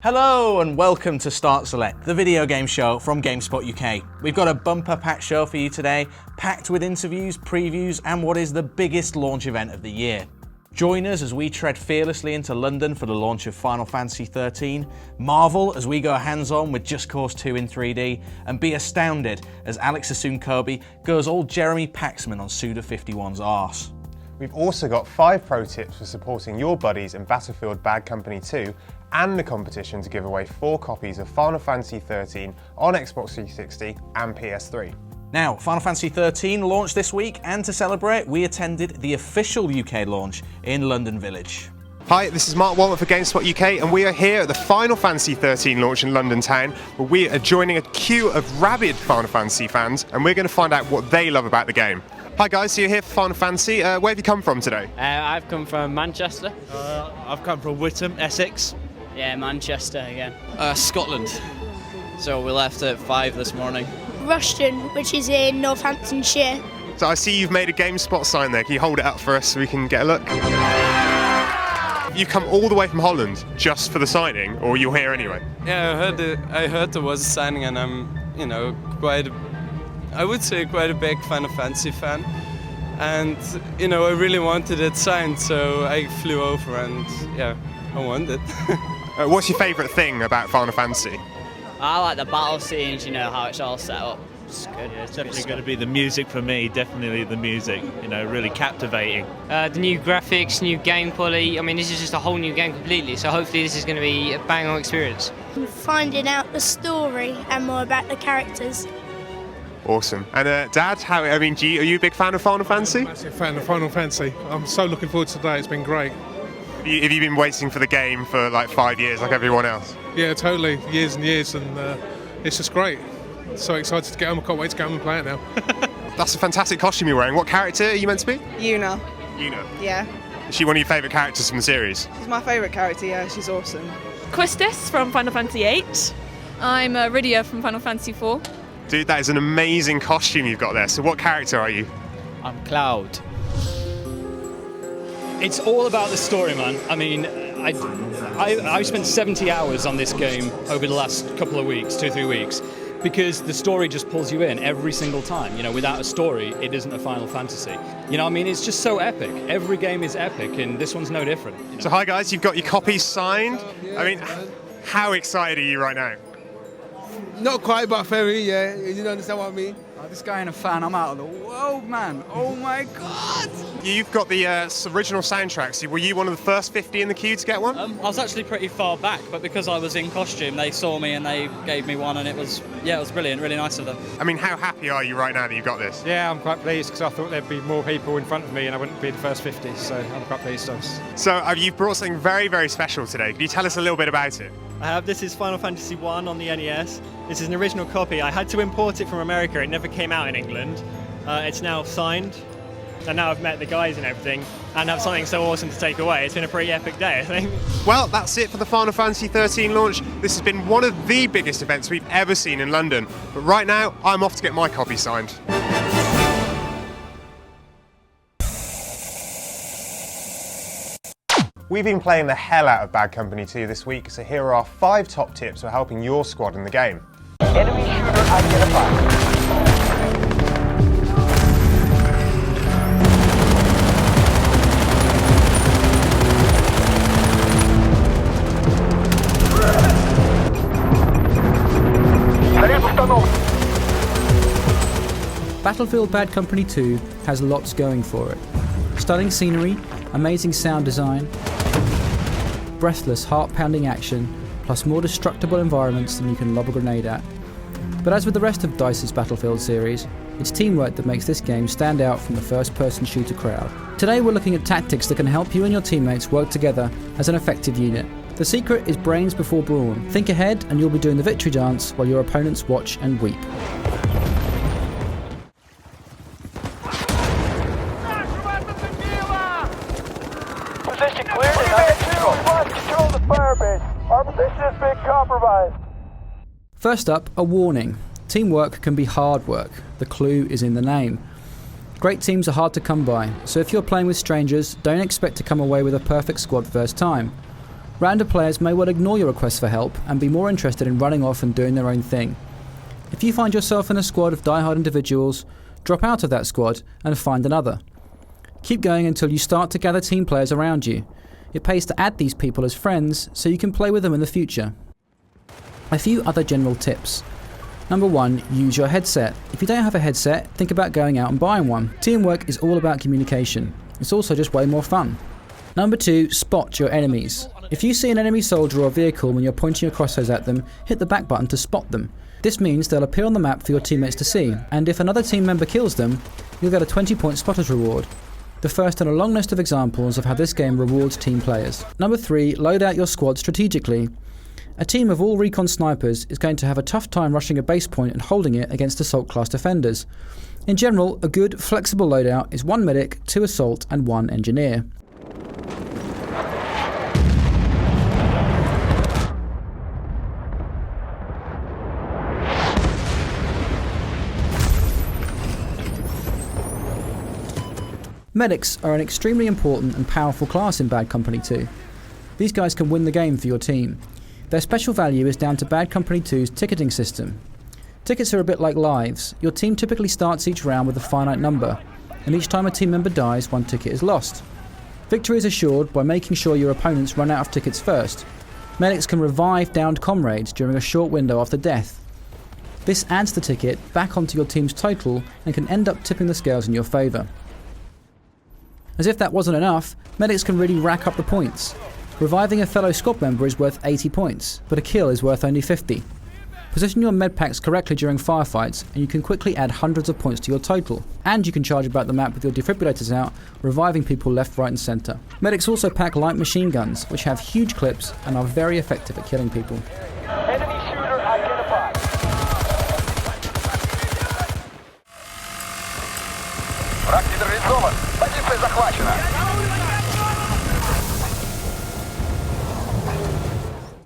Hello and welcome to Start Select, the video game show from GameSpot UK. We've got a bumper-packed show for you today, packed with interviews, previews, and what is the biggest launch event of the year. Join us as we tread fearlessly into London for the launch of Final Fantasy XIII, marvel as we go hands-on with Just Cause 2 in 3D, and be astounded as Alex Asun-Kobe goes all Jeremy Paxman on Suda 51's arse. We've also got 5 pro tips for supporting your buddies in Battlefield Bad Company 2 and the competition to give away 4 copies of Final Fantasy XIII on Xbox 360 and PS3. Now, Final Fantasy XIII launched this week, and to celebrate, we attended the official UK launch in London Village. Hi, this is Mark Walton for GameSpot UK, and we are here at the Final Fantasy XIII launch in London town, where we are joining a queue of rabid Final Fantasy fans, and we're going to find out what they love about the game. Hi guys, so you're here for Final Fantasy. Where have you come from today? I've come from Manchester. I've come from Witham, Essex. Yeah, Manchester again. Scotland. So we left at 5 this morning. Rushden, which is in Northamptonshire. So I see you've made a GameSpot sign there. Can you hold it up for us so we can get a look? You've come all the way from Holland just for the signing, or you're here anyway? Yeah, I heard there was a signing, and I'm, I would say quite a big Final Fantasy fan. And, I really wanted it signed, so I flew over and, yeah, I wanted it. What's your favourite thing about Final Fantasy? I like the battle scenes, how it's all set up. It's good. It's definitely going to be the music for me, definitely the music, really captivating. The new graphics, new game quality, this is just a whole new game completely, so hopefully this is going to be a bang-on experience. Finding out the story and more about the characters. Awesome. And Dad, are you a big fan of Final Fantasy? Massive fan of Final Fantasy. I'm so looking forward to today, it's been great. Have you been waiting for the game for like 5 years, like everyone else? Yeah, totally. Years and years, and it's just great. So excited to get home. I can't wait to get home and play it now. That's a fantastic costume you're wearing. What character are you meant to be? Yuna. Yuna? Yeah. Is she one of your favourite characters from the series? She's my favourite character, yeah. She's awesome. Quistis from Final Fantasy VIII. I'm Rydia from Final Fantasy IV. Dude, that is an amazing costume you've got there. So what character are you? I'm Cloud. It's all about the story, man. I've spent 70 hours on this game over the last couple of weeks, 2-3 weeks, because the story just pulls you in every single time. Without a story, it isn't a Final Fantasy. It's just so epic. Every game is epic, and this one's no different. So hi guys, you've got your copies signed. How excited are you right now? Not quite, but very, yeah. You understand what I mean? This guy ain't a fan. I'm out of the world, man. Oh my God! You've got the original soundtrack. So were you one of the first 50 in the queue to get one? I was actually pretty far back, but because I was in costume, they saw me and they gave me one, and it was brilliant, really nice of them. How happy are you right now that you've got this? Yeah, I'm quite pleased because I thought there'd be more people in front of me and I wouldn't be the first 50, so I'm quite pleased. So you've brought something very, very special today. Can you tell us a little bit about it? This is Final Fantasy I on the NES. This is an original copy. I had to import it from America. It never came out in England. It's now signed. And now I've met the guys and everything, and have something so awesome to take away. It's been a pretty epic day, I think. Well, that's it for the Final Fantasy XIII launch. This has been one of the biggest events we've ever seen in London. But right now, I'm off to get my copy signed. We've been playing the hell out of Bad Company 2 this week, so here are our 5 top tips for helping your squad in the game. Enemy shooter identified. Battlefield Bad Company 2 has lots going for it. Stunning scenery, amazing sound design, breathless, heart-pounding action, plus more destructible environments than you can lob a grenade at. But as with the rest of DICE's Battlefield series, it's teamwork that makes this game stand out from the first-person shooter crowd. Today we're looking at tactics that can help you and your teammates work together as an effective unit. The secret is brains before brawn. Think ahead and you'll be doing the victory dance while your opponents watch and weep. Position clear to 9-0. Control the firebase. Our position has been compromised. First up, a warning. Teamwork can be hard work. The clue is in the name. Great teams are hard to come by, so if you're playing with strangers, don't expect to come away with a perfect squad first time. Random players may well ignore your requests for help and be more interested in running off and doing their own thing. If you find yourself in a squad of die-hard individuals, drop out of that squad and find another. Keep going until you start to gather team players around you. It pays to add these people as friends so you can play with them in the future. A few other general tips. Number 1, use your headset. If you don't have a headset, think about going out and buying one. Teamwork is all about communication. It's also just way more fun. Number 2, spot your enemies. If you see an enemy soldier or vehicle when you're pointing your crosshairs at them, hit the back button to spot them. This means they'll appear on the map for your teammates to see, and if another team member kills them, you'll get a 20-point spotters reward. The first in a long list of examples of how this game rewards team players. Number 3, load out your squad strategically. A team of all recon snipers is going to have a tough time rushing a base point and holding it against assault class defenders. In general, a good, flexible loadout is 1 medic, 2 assault and 1 engineer. Medics are an extremely important and powerful class in Bad Company 2. These guys can win the game for your team. Their special value is down to Bad Company 2's ticketing system. Tickets are a bit like lives. Your team typically starts each round with a finite number, and each time a team member dies, 1 ticket is lost. Victory is assured by making sure your opponents run out of tickets first. Medics can revive downed comrades during a short window after death. This adds the ticket back onto your team's total and can end up tipping the scales in your favour. As if that wasn't enough, medics can really rack up the points. Reviving a fellow squad member is worth 80 points, but a kill is worth only 50. Position your med packs correctly during firefights and you can quickly add hundreds of points to your total. And you can charge about the map with your defibrillators out, reviving people left, right and centre. Medics also pack light machine guns, which have huge clips and are very effective at killing people. Enemy shooter identified. Враг нейтрализован. Позиция захвачена.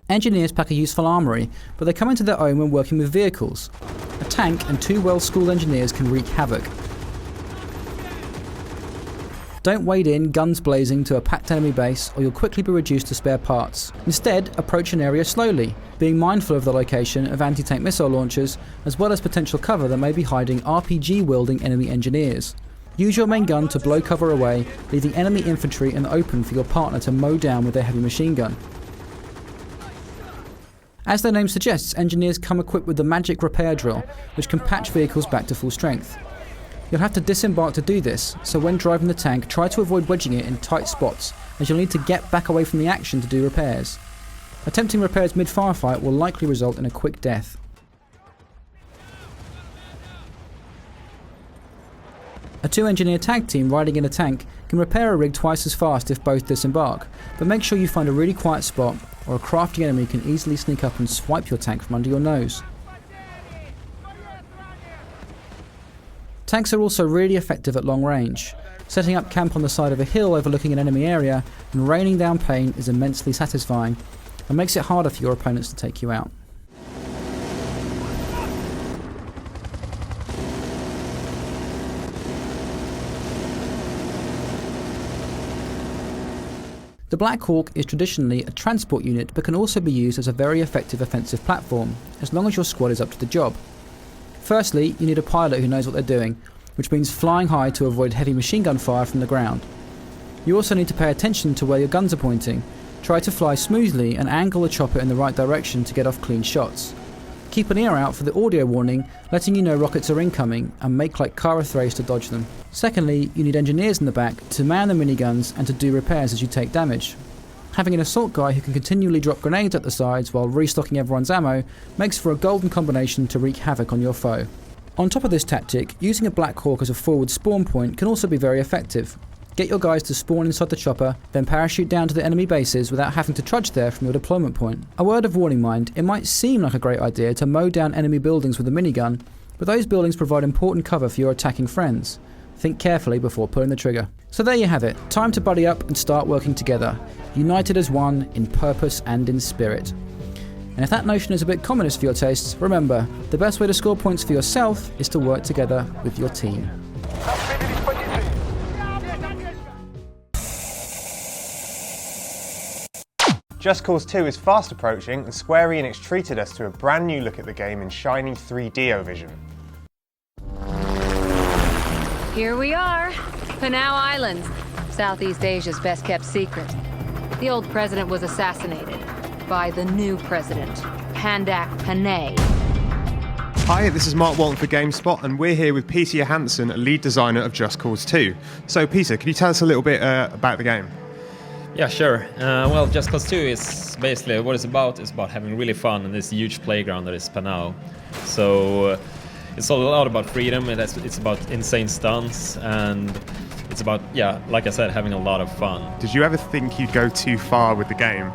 Engineers pack a useful armoury, but they come into their own when working with vehicles. A tank and 2 well-schooled engineers can wreak havoc. Don't wade in guns blazing to a packed enemy base or you'll quickly be reduced to spare parts. Instead, approach an area slowly, being mindful of the location of anti-tank missile launchers as well as potential cover that may be hiding RPG-wielding enemy engineers. Use your main gun to blow cover away, leaving enemy infantry in the open for your partner to mow down with their heavy machine gun. As their name suggests, engineers come equipped with the magic repair drill, which can patch vehicles back to full strength. You'll have to disembark to do this, so when driving the tank, try to avoid wedging it in tight spots, as you'll need to get back away from the action to do repairs. Attempting repairs mid-firefight will likely result in a quick death. A 2-engineer tag team riding in a tank can repair a rig twice as fast if both disembark, but make sure you find a really quiet spot or a crafty enemy can easily sneak up and swipe your tank from under your nose. Tanks are also really effective at long range. Setting up camp on the side of a hill overlooking an enemy area and raining down pain is immensely satisfying and makes it harder for your opponents to take you out. The Black Hawk is traditionally a transport unit but can also be used as a very effective offensive platform, as long as your squad is up to the job. Firstly, you need a pilot who knows what they're doing, which means flying high to avoid heavy machine gun fire from the ground. You also need to pay attention to where your guns are pointing. Try to fly smoothly and angle the chopper in the right direction to get off clean shots. Keep an ear out for the audio warning, letting you know rockets are incoming, and make like Kara Thrace to dodge them. Secondly, you need engineers in the back to man the miniguns and to do repairs as you take damage. Having an assault guy who can continually drop grenades at the sides while restocking everyone's ammo makes for a golden combination to wreak havoc on your foe. On top of this tactic, using a Black Hawk as a forward spawn point can also be very effective. Get your guys to spawn inside the chopper, then parachute down to the enemy bases without having to trudge there from your deployment point. A word of warning mind, it might seem like a great idea to mow down enemy buildings with a minigun, but those buildings provide important cover for your attacking friends. Think carefully before pulling the trigger. So there you have it, time to buddy up and start working together, united as one in purpose and in spirit. And if that notion is a bit communist for your tastes, remember, the best way to score points for yourself is to work together with your team. Just Cause 2 is fast approaching, and Square Enix treated us to a brand new look at the game in shiny 3D vision. Here we are, Panau Islands, Southeast Asia's best kept secret. The old president was assassinated by the new president, Pandak Panay. Hi, this is Mark Walton for GameSpot, and we're here with Peter Johansson, lead designer of Just Cause 2. So Peter, can you tell us a little bit about the game? Yeah, sure. Well, Just Cause 2 is basically what it's about. It's about having really fun in this huge playground that is Panau. So it's a lot about freedom. It's about insane stunts, and it's about, yeah, like I said, having a lot of fun. Did you ever think you'd go too far with the game?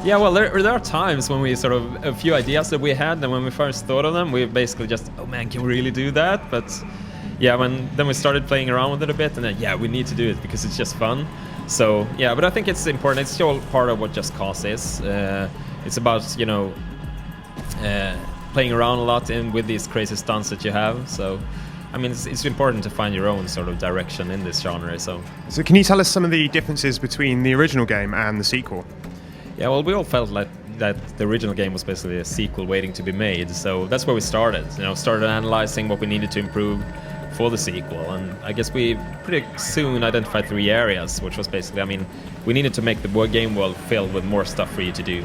Yeah, well, there are times when we sort of, a few ideas that we had, and when we first thought of them, we basically just, oh man, can we really do that? But yeah, then we started playing around with it a bit, and then, yeah, we need to do it because it's just fun. So yeah, but I think it's important. It's still part of what Just Cause is. It's about, you know, playing around a lot with these crazy stunts that you have. So I mean, it's important to find your own sort of direction in this genre. So can you tell us some of the differences between the original game and the sequel? Yeah, well, we all felt like that the original game was basically a sequel waiting to be made. So that's where we started. You know, started analyzing what we needed to improve for the sequel, and I guess we pretty soon identified 3 areas, which was basically, I mean, we needed to make the game world filled with more stuff for you to do.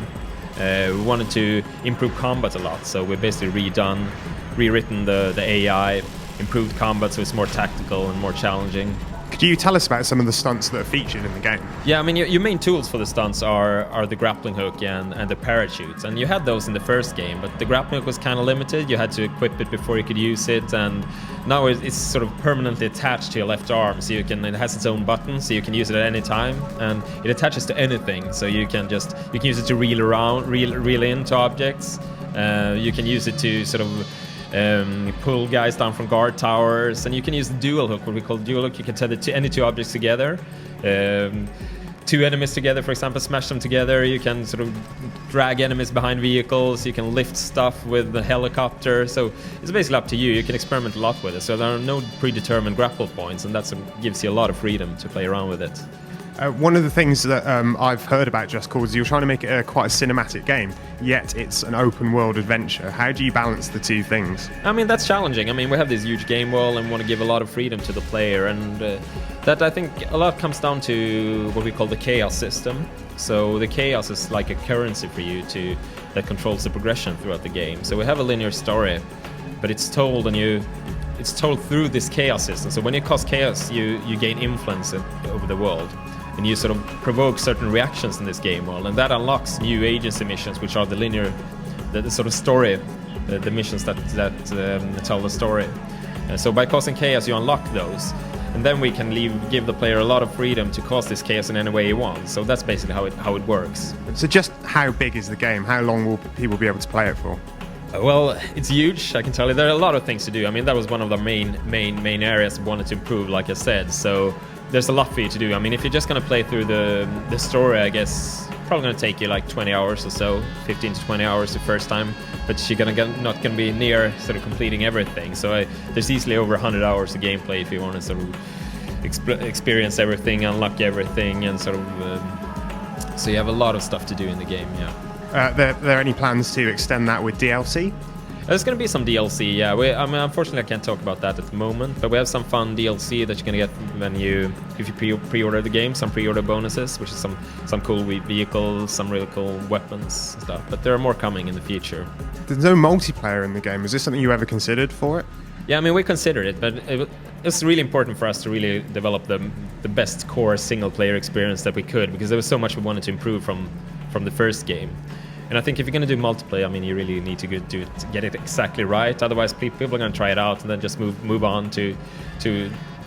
We wanted to improve combat a lot, so we basically rewritten the AI, improved combat so it's more tactical and more challenging. Could you tell us about some of the stunts that are featured in the game? Yeah, I mean, your main tools for the stunts are the grappling hook and the parachutes, and you had those in the first game, but the grappling hook was kind of limited. You had to equip it before you could use it, and now it's sort of permanently attached to your left arm, so it has its own button, so you can use it at any time, and it attaches to anything, so you can use it to reel into objects. You can use it to sort of pull guys down from guard towers, and you can use the dual hook, what we call dual hook. You can tether any 2 objects together, 2 enemies together, for example, smash them together. You can sort of drag enemies behind vehicles. You can lift stuff with the helicopter. So it's basically up to you. You can experiment a lot with it. So there are no predetermined grapple points, and that gives you a lot of freedom to play around with it. One of the things that I've heard about Just Cause is you're trying to make it quite a cinematic game, yet it's an open world adventure. How do you balance the 2 things? I mean, that's challenging. I mean, we have this huge game world and want to give a lot of freedom to the player, and that I think a lot comes down to what we call the chaos system. So the chaos is like a currency for you that controls the progression throughout the game. So we have a linear story, but it's told through this chaos system. So when you cause chaos, you gain influence over the world, and you sort of provoke certain reactions in this game world, and that unlocks new agency missions, which are the linear, the sort of story, the missions that tell the story. So by causing chaos, you unlock those, and then we can give the player a lot of freedom to cause this chaos in any way you want. So that's basically how it works. So just how big is the game? How long will people be able to play it for? Well, it's huge, I can tell you. There are a lot of things to do. I mean, that was one of the main areas we wanted to improve, like I said. So there's a lot for you to do. I mean, if you're just going to play through the story, I guess probably going to take you like 20 hours or so, 15 to 20 hours the first time, but you're not going to be near sort of completing everything. So there's easily over 100 hours of gameplay if you want to sort of experience everything, unlock everything, and sort of so you have a lot of stuff to do in the game. Yeah. Are there any plans to extend that with DLC? There's going to be some DLC, yeah. I mean, unfortunately, I can't talk about that at the moment, but we have some fun DLC that you're going to get if you pre-order the game, some pre-order bonuses, which is some cool vehicles, some really cool weapons and stuff. But there are more coming in the future. There's no multiplayer in the game. Is this something you ever considered for it? Yeah, I mean, we considered it, but it's really important for us to really develop the best core single-player experience that we could, because there was so much we wanted to improve from the first game. And I think if you're going to do multiplayer, I mean, you really need to get it exactly right. Otherwise, people are going to try it out and then just move on to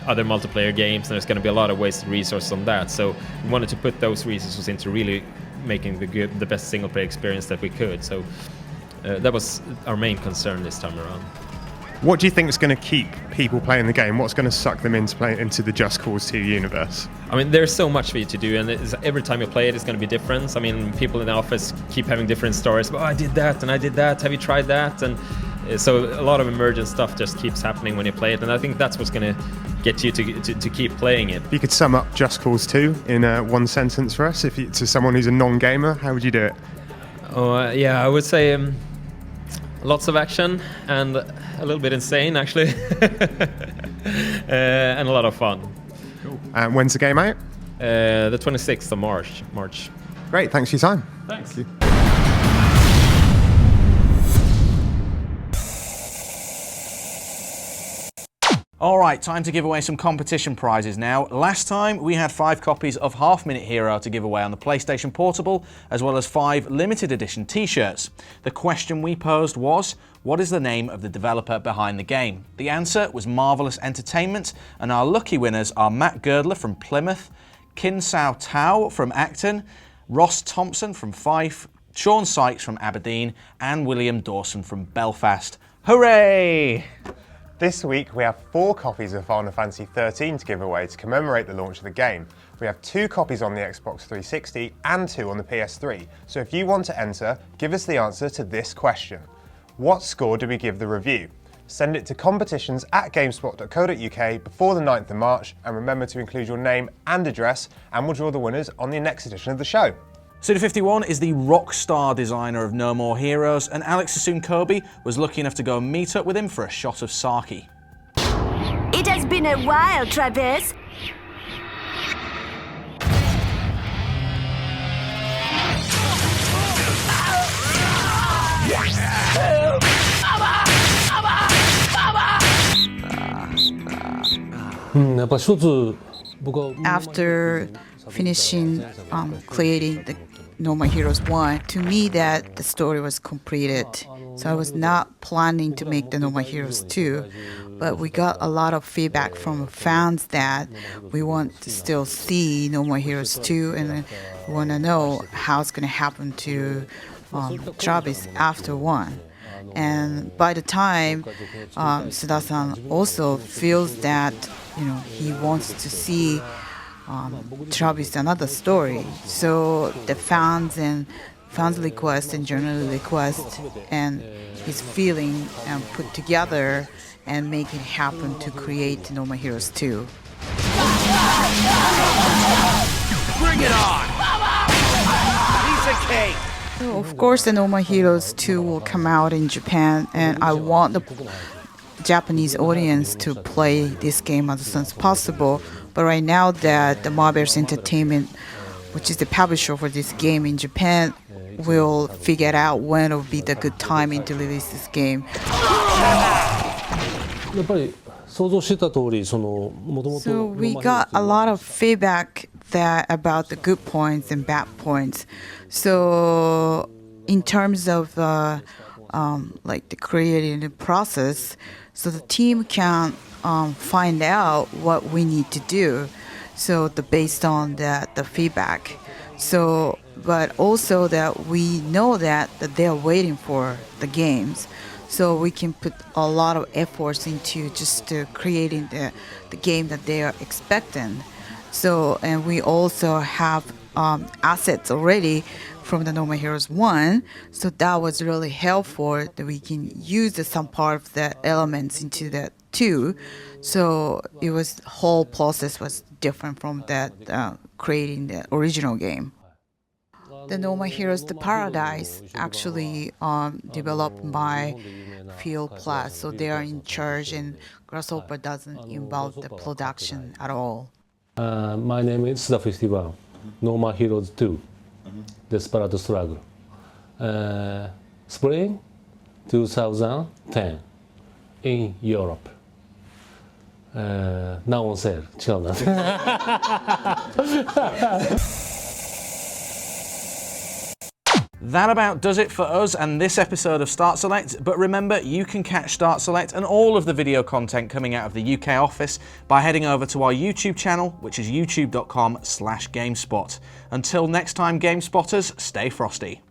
other multiplayer games, and there's going to be a lot of wasted resources on that. So we wanted to put those resources into really making the best single-player experience that we could. So that was our main concern this time around. What do you think is going to keep people playing the game? What's going to suck them into the Just Cause 2 universe? I mean, there's so much for you to do, and every time you play it, it's going to be different. I mean, people in the office keep having different stories. Oh, I did that, and I did that. Have you tried that? And So a lot of emergent stuff just keeps happening when you play it, and I think that's what's going to get you to keep playing it. If you could sum up Just Cause 2 in one sentence for us, to someone who's a non-gamer, how would you do it? Yeah, I would say lots of action and a little bit insane, actually, and a lot of fun. Cool. And when's the game out? The 26th of March. Great, thanks for your time. Thanks. Thank you. Alright, time to give away some competition prizes now. Last time we had 5 copies of Half Minute Hero to give away on the PlayStation Portable, as well as 5 limited edition t-shirts. The question we posed was, what is the name of the developer behind the game? The answer was Marvelous Entertainment, and our lucky winners are Matt Girdler from Plymouth, Kin Sao Tao from Acton, Ross Thompson from Fife, Sean Sykes from Aberdeen, and William Dawson from Belfast. Hooray! This week we have 4 copies of Final Fantasy XIII to give away to commemorate the launch of the game. We have 2 copies on the Xbox 360 and 2 on the PS3. So if you want to enter, give us the answer to this question. What score do we give the review? Send it to competitions@gamespot.co.uk before the 9th of March, and remember to include your name and address, and we'll draw the winners on the next edition of the show. Suda51 is the rock star designer of No More Heroes, and Alex Sassoon-Kobe was lucky enough to go and meet up with him for a shot of sake. It has been a while, Travis. After finishing creating the No More Heroes 1, to me that the story was completed. So I was not planning to make the No More Heroes 2, but we got a lot of feedback from fans that we want to still see No More Heroes 2, and we want to know how it's going to happen to Travis after 1. And by the time Suda-san also feels that he wants to see Travis another story, so the fans request and journalist request and his feeling and put together and make it happen to create No More Heroes 2. Bring it on! Piece of cake! So of course, the No More Heroes 2 will come out in Japan, and I want the Japanese audience to play this game as soon as possible. But right now that the Marvelous Entertainment, which is the publisher for this game in Japan, will figure out when will be the good timing to release this game. So we got a lot of feedback about the good points and bad points. So in terms of like the creative process, so the team can find out what we need to do. So based on the feedback. So but also that we know that they're waiting for the games. So we can put a lot of efforts into just creating the game that they are expecting. So, and we also have assets already from the No More Heroes 1. So that was really helpful that we can use some part of the elements into that 2. So it was, the whole process was different from that creating the original game. The No More Heroes, the Paradise, actually developed by Field Plus, so they are in charge, and Grasshopper doesn't involve the production at all. My name is Suda51, No More Heroes 2, Desperate Struggle. Spring 2010 in Europe. Now on sale. 違うな。That about does it for us and this episode of Start Select, but remember you can catch Start Select and all of the video content coming out of the UK office by heading over to our YouTube channel, which is youtube.com/GameSpot. Until next time, GameSpotters, stay frosty.